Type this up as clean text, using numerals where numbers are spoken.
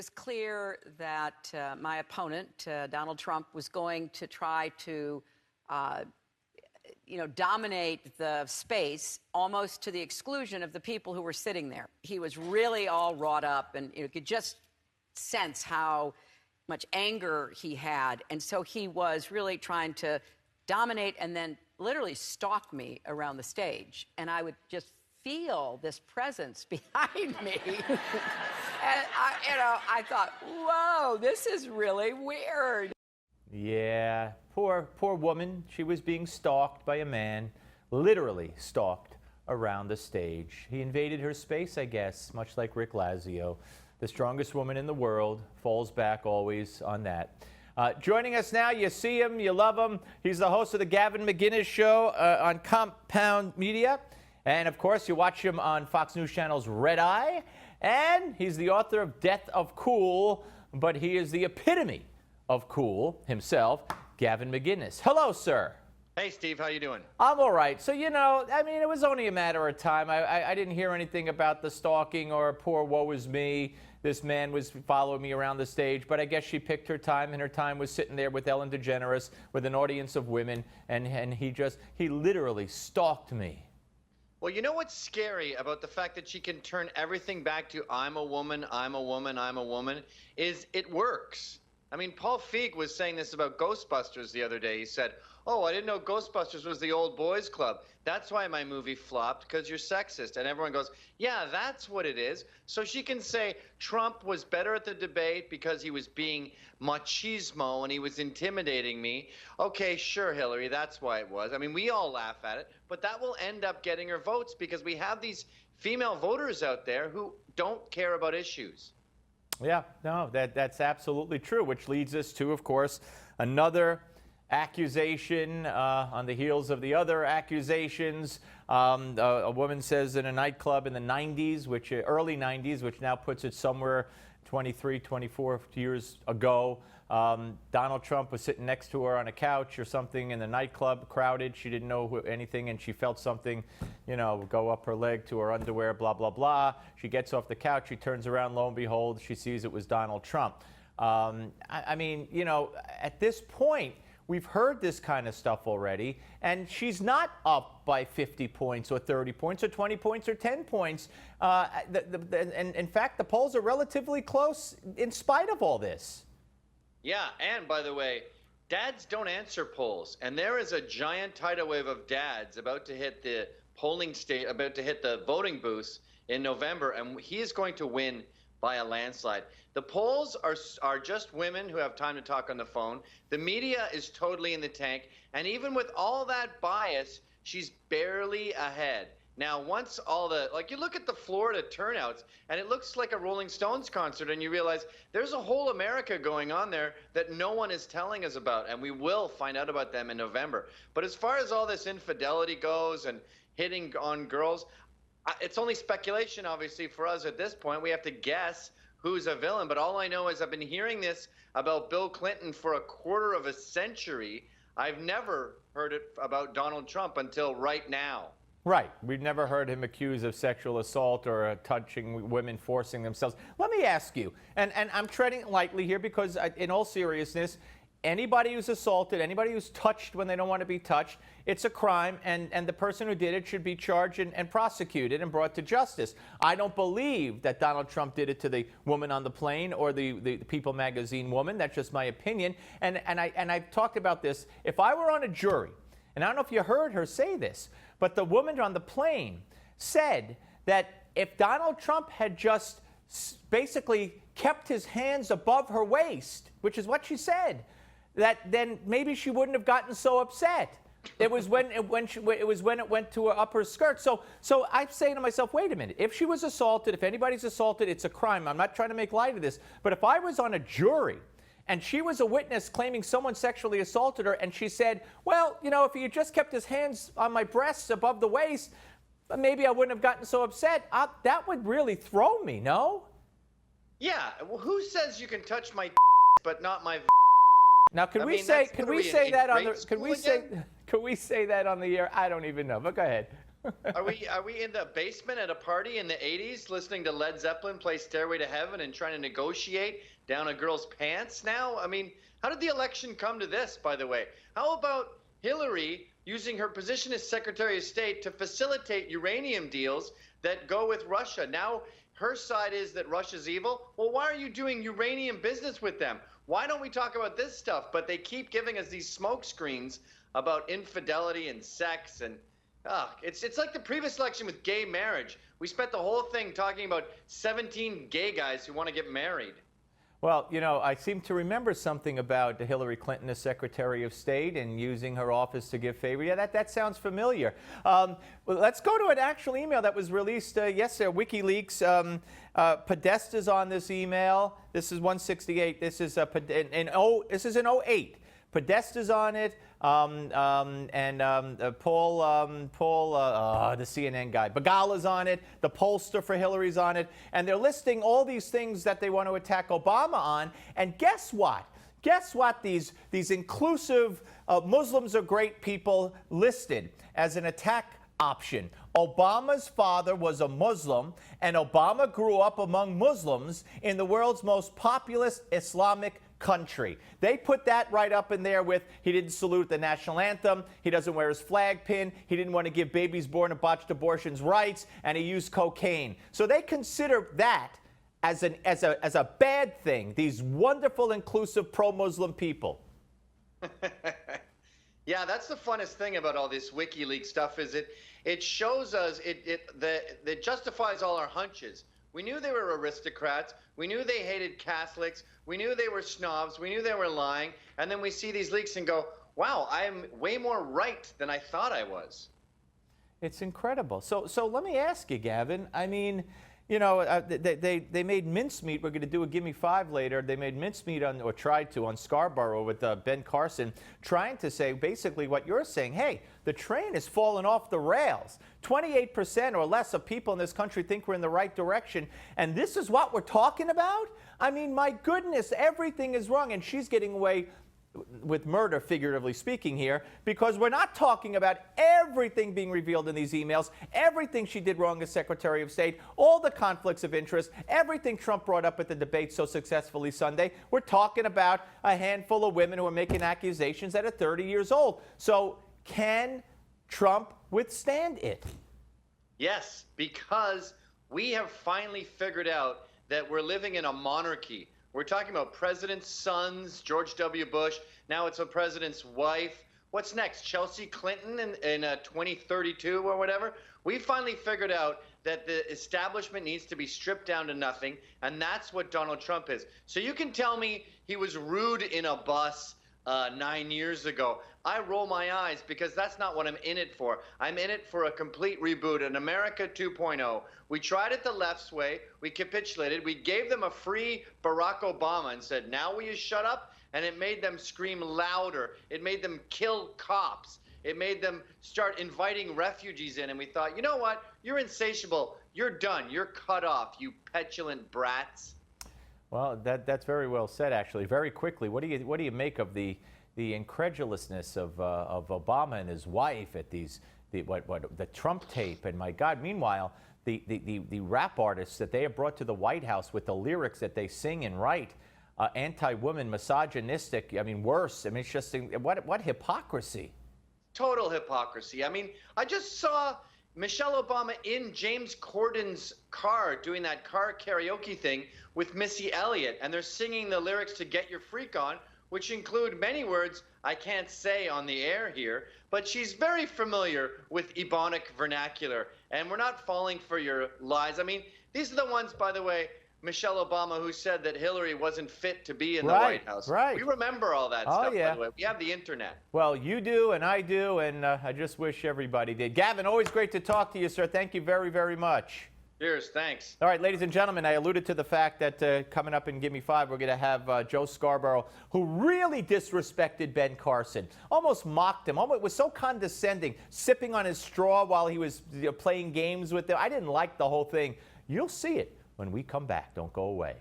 was clear that my opponent, Donald Trump, was going to try to, dominate the space almost to the exclusion of the people who were sitting there. He was really all wrought up, and you could just sense how much anger he had. And so he was really trying to dominate and then literally stalk me around the stage. And I would just feel this presence behind me. And I thought, whoa, this is really weird. Yeah, poor woman. She was being stalked by a man, literally stalked around the stage. He invaded her space, I guess, much like Rick Lazio. The strongest woman in the world falls back always on that. Joining us now, you see him, you love him. He's the host of the Gavin McInnes Show on Compound Media. And, of course, you watch him on Fox News Channel's Red Eye. And he's the author of Death of Cool, but he is the epitome of cool himself, Gavin McInnes. Hello, sir. Hey, Steve. How you doing? I'm all right. So, it was only a matter of time. I didn't hear anything about the stalking or poor woe is me. This man was following me around the stage, but I guess she picked her time, and her time was sitting there with Ellen DeGeneres, with an audience of women, and he literally stalked me. Well, you know what's scary about the fact that she can turn everything back to I'm a woman, I'm a woman, I'm a woman, is it works. I mean, Paul Feig was saying this about Ghostbusters the other day. He said, oh, I didn't know Ghostbusters was the old boys club. That's why my movie flopped, because you're sexist. And everyone goes, yeah, that's what it is. So she can say Trump was better at the debate because he was being machismo and he was intimidating me. Okay, sure, Hillary, that's why it was. I mean, we all laugh at it, but that will end up getting her votes because we have these female voters out there who don't care about issues. Yeah, no, that's absolutely true, which leads us to, of course, another accusation on the heels of the other accusations. A woman says in a nightclub in the 90s, early 90s, which now puts it somewhere 23, 24 years ago, Donald Trump was sitting next to her on a couch or something in the nightclub, crowded. She didn't know anything, and she felt something, go up her leg to her underwear, blah, blah, blah. She gets off the couch. She turns around. Lo and behold, she sees it was Donald Trump. At this point, we've heard this kind of stuff already, and she's not up by 50 points or 30 points or 20 points or 10 points. And in fact, the polls are relatively close in spite of all this. Yeah, and by the way, dads don't answer polls, and there is a giant tidal wave of dads about to hit the polling state, about to hit the voting booths in November, and he is going to win by a landslide. The polls are just women who have time to talk on the phone. The media is totally in the tank, and even with all that bias, she's barely ahead. Now, once you look at the Florida turnouts, and it looks like a Rolling Stones concert, and you realize there's a whole America going on there that no one is telling us about, and we will find out about them in November. But as far as all this infidelity goes and hitting on girls, it's only speculation, obviously, for us at this point. We have to guess who's a villain. But all I know is I've been hearing this about Bill Clinton for a quarter of a century. I've never heard it about Donald Trump until right now. Right. We've never heard him accused of sexual assault or touching women, forcing themselves. Let me ask you, and I'm treading lightly here because in all seriousness, anybody who's assaulted, anybody who's touched when they don't want to be touched, it's a crime, and the person who did it should be charged and prosecuted and brought to justice. I don't believe that Donald Trump did it to the woman on the plane or the People magazine woman. That's just my opinion. And I've talked about this. If I were on a jury, and I don't know if you heard her say this, but the woman on the plane said that if Donald Trump had just basically kept his hands above her waist, which is what she said, that then maybe she wouldn't have gotten so upset. It was when it went to her upper skirt. So I'm saying to myself, wait a minute. If she was assaulted, if anybody's assaulted, it's a crime. I'm not trying to make light of this. But if I was on a jury and she was a witness claiming someone sexually assaulted her, and she said, well, if he had just kept his hands on my breasts above the waist, maybe I wouldn't have gotten so upset. That would really throw me, no? Yeah. Well, who says you can touch my but not my? Now, can we say that on the air? I don't even know, but go ahead. Are we in the basement at a party in the 80s listening to Led Zeppelin play Stairway to Heaven and trying to negotiate down a girl's pants now? I mean, how did the election come to this, by the way? How about Hillary using her position as Secretary of State to facilitate uranium deals that go with Russia? Now her side is that Russia's evil. Well, why are you doing uranium business with them? Why don't we talk about this stuff? But they keep giving us these smoke screens about infidelity and sex, and it's like the previous election with gay marriage. We spent the whole thing talking about 17 gay guys who want to get married. Well, you know, I seem to remember something about Hillary Clinton as Secretary of State and using her office to give favor. Yeah, that sounds familiar. Well, let's go to an actual email that was released yesterday. WikiLeaks. Podesta's on this email. This is 168. This is this is in 08. Podesta's on it, Paul, the CNN guy, Bagala's on it, the pollster for Hillary's on it, and they're listing all these things that they want to attack Obama on. And guess what? Guess what? These inclusive Muslims are great people listed as an attack option. Obama's father was a Muslim, and Obama grew up among Muslims in the world's most populous Islamic country. They put that right up in there with he didn't salute the national anthem, he doesn't wear his flag pin, he didn't want to give babies born of botched abortions rights, and he used cocaine. So they consider that as a bad thing, these wonderful, inclusive, pro-Muslim people. Yeah, that's the funnest thing about all this WikiLeaks stuff is it shows us, it justifies all our hunches. We knew they were aristocrats. We knew they hated Catholics. We knew they were snobs. We knew they were lying. And then we see these leaks and go, wow, I am way more right than I thought I was. It's incredible. So let me ask you, Gavin. I mean, you know, they made mincemeat. We're going to do a Give Me Five later. They made mincemeat on, or tried to, on Scarborough with Ben Carson, trying to say basically what you're saying. Hey, the train has fallen off the rails. 28% or less of people in this country think we're in the right direction. And this is what we're talking about? I mean, my goodness, everything is wrong. And she's getting away with murder, figuratively speaking here, because we're not talking about everything being revealed in these emails, everything she did wrong as Secretary of State, all the conflicts of interest, everything Trump brought up at the debate so successfully Sunday. We're talking about a handful of women who are making accusations that are 30 years old. So can Trump withstand it? Yes, because we have finally figured out that we're living in a monarchy. We're talking about president's sons, George W. Bush. Now it's a president's wife. What's next? Chelsea Clinton in 2032 or whatever? We finally figured out that the establishment needs to be stripped down to nothing, and that's what Donald Trump is. So you can tell me he was rude in a bus 9 years ago. I roll my eyes because that's not what I'm in it for. I'm in it for a complete reboot, an America 2.0. We tried it the left's way. We capitulated. We gave them a free Barack Obama and said, now will you shut up? And it made them scream louder. It made them kill cops. It made them start inviting refugees in. And we thought, you know what? You're insatiable. You're done. You're cut off, you petulant brats. Well, that's very well said, actually. Very quickly, what do you make of the incredulousness of Obama and his wife at the Trump tape? And my God, meanwhile, the rap artists that they have brought to the White House with the lyrics that they sing and write, anti-woman, misogynistic. I mean, worse. I mean, it's just what hypocrisy. Total hypocrisy. I mean, I just saw Michelle Obama in James Corden's car doing that car karaoke thing with Missy Elliott, and they're singing the lyrics to Get Your Freak On, which include many words I can't say on the air here, but she's very familiar with Ebonic vernacular, and we're not falling for your lies. I mean, these are the ones, by the way, Michelle Obama, who said that Hillary wasn't fit to be in the White House. Right. We remember all that stuff, by the way. We have the internet. Well, you do, and I do, and I just wish everybody did. Gavin, always great to talk to you, sir. Thank you very, very much. Cheers. Thanks. All right, ladies and gentlemen, I alluded to the fact that coming up in Give Me Five, we're going to have Joe Scarborough, who really disrespected Ben Carson, almost mocked him, almost was so condescending, sipping on his straw while he was playing games with them. I didn't like the whole thing. You'll see it when we come back. Don't go away.